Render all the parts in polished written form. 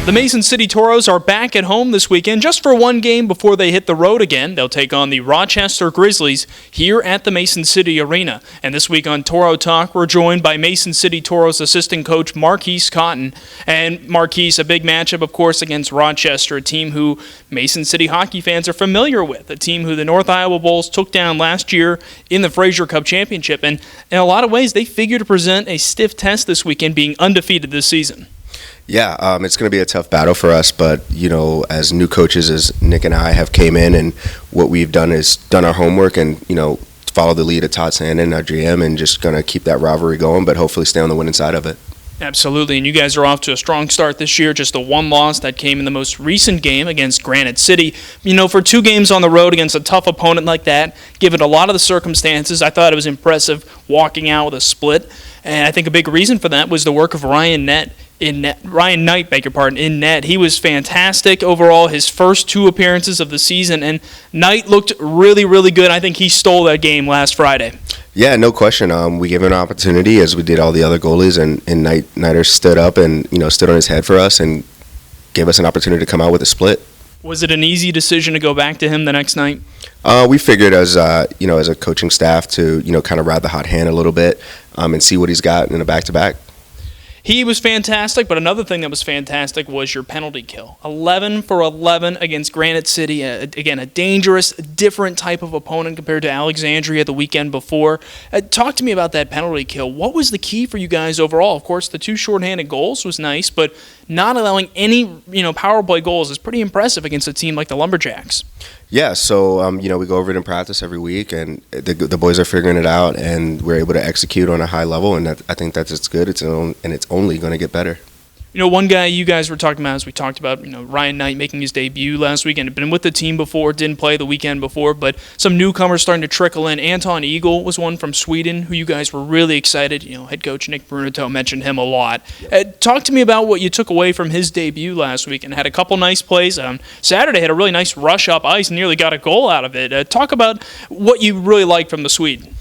The Mason City Toros are back at home this weekend just for one game before they hit the road again. They'll take on the Rochester Grizzlies here at the Mason City Arena. And this week on Toro Talk, we're joined by Mason City Toros assistant coach Marquise Cotten. And Marquise, a big matchup, of course, against Rochester, a team who Mason City hockey fans are familiar with, a team who the North Iowa Bulls took down last year in the Fraser Cup Championship. And in a lot of ways, they figure to present a stiff test this weekend, being undefeated this season. Yeah, it's going to be a tough battle for us, but, as new coaches, as Nick and I have came in, and what we've done is done our homework and, follow the lead of Todd Sandin, our GM, and just going to keep that rivalry going, but hopefully stay on the winning side of it. Absolutely, and you guys are off to a strong start this year, just the one loss that came in the most recent game against Granite City. For 2 games on the road against a tough opponent like that, given a lot of the circumstances, I thought it was impressive walking out with a split, and I think a big reason for that was the work of Ryan Knight, in net. He was fantastic overall, his first 2 appearances of the season, and Knight looked really, really good. I think he stole that game last Friday. Yeah, no question. We gave him an opportunity, as we did all the other goalies, and Knighter stood up and stood on his head for us and gave us an opportunity to come out with a split. Was it an easy decision to go back to him the next night? We figured as a coaching staff to kind of ride the hot hand a little bit and see what he's got in a back-to-back. He was fantastic, but another thing that was fantastic was your penalty kill. 11 for 11 against Granite City. Again, a dangerous, different type of opponent compared to Alexandria the weekend before. Talk to me about that penalty kill. What was the key for you guys overall? Of course, the 2 shorthanded goals was nice, but not allowing any power play goals is pretty impressive against a team like the Lumberjacks. Yeah, so we go over it in practice every week, and the boys are figuring it out, and we're able to execute on a high level, and I think that's it's good. It's only going to get better. One guy you guys were talking about, as we talked about, Ryan Knight making his debut last weekend. Had been with the team before, didn't play the weekend before, but some newcomers starting to trickle in. Anton Eagle was one from Sweden who you guys were really excited. Head coach Nick Bruneto mentioned him a lot. Talk to me about what you took away from his debut last week, and had a couple nice plays. Saturday had a really nice rush up ice, nearly got a goal out of it. Talk about what you really liked from the Swede.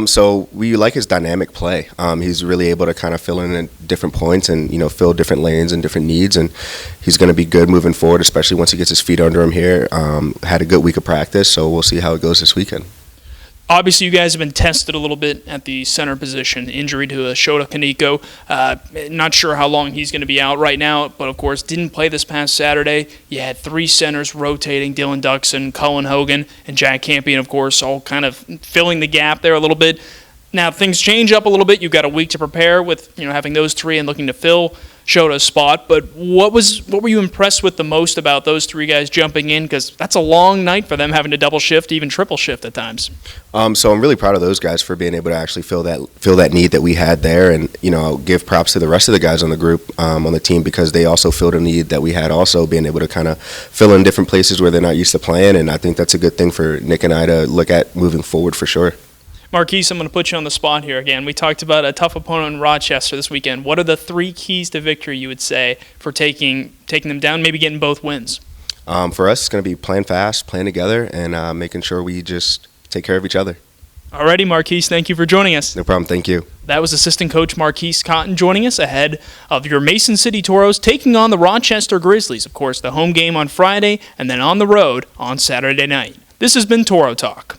So we like his dynamic play. He's really able to kind of fill in at different points and, fill different lanes and different needs. And he's going to be good moving forward, especially once he gets his feet under him here. Had a good week of practice, so we'll see how it goes this weekend. Obviously, you guys have been tested a little bit at the center position. Injury to Shota Kaneko. Not sure how long he's going to be out right now, but of course didn't play this past Saturday. You had 3 centers rotating: Dylan Duxon, Cullen Hogan, and Jack Campion, of course, all kind of filling the gap there a little bit. Now things change up a little bit. You've got a week to prepare with having those 3 and looking to fill Shota's spot. But what were you impressed with the most about those 3 guys jumping in? Because that's a long night for them, having to double shift, even triple shift at times. So I'm really proud of those guys for being able to actually fill that need that we had there, and I'll give props to the rest of the guys on the group, on the team, because they also filled a need that we had, also being able to kind of fill in different places where they're not used to playing, and I think that's a good thing for Nick and I to look at moving forward for sure. Marquise, I'm going to put you on the spot here again. We talked about a tough opponent in Rochester this weekend. What are the 3 keys to victory, you would say, for taking them down, maybe getting both wins? For us, it's going to be playing fast, playing together, and making sure we just take care of each other. Alrighty, Marquise, thank you for joining us. No problem, thank you. That was assistant coach Marquise Cotten joining us ahead of your Mason City Toros taking on the Rochester Grizzlies. Of course, the home game on Friday, and then on the road on Saturday night. This has been Toro Talk.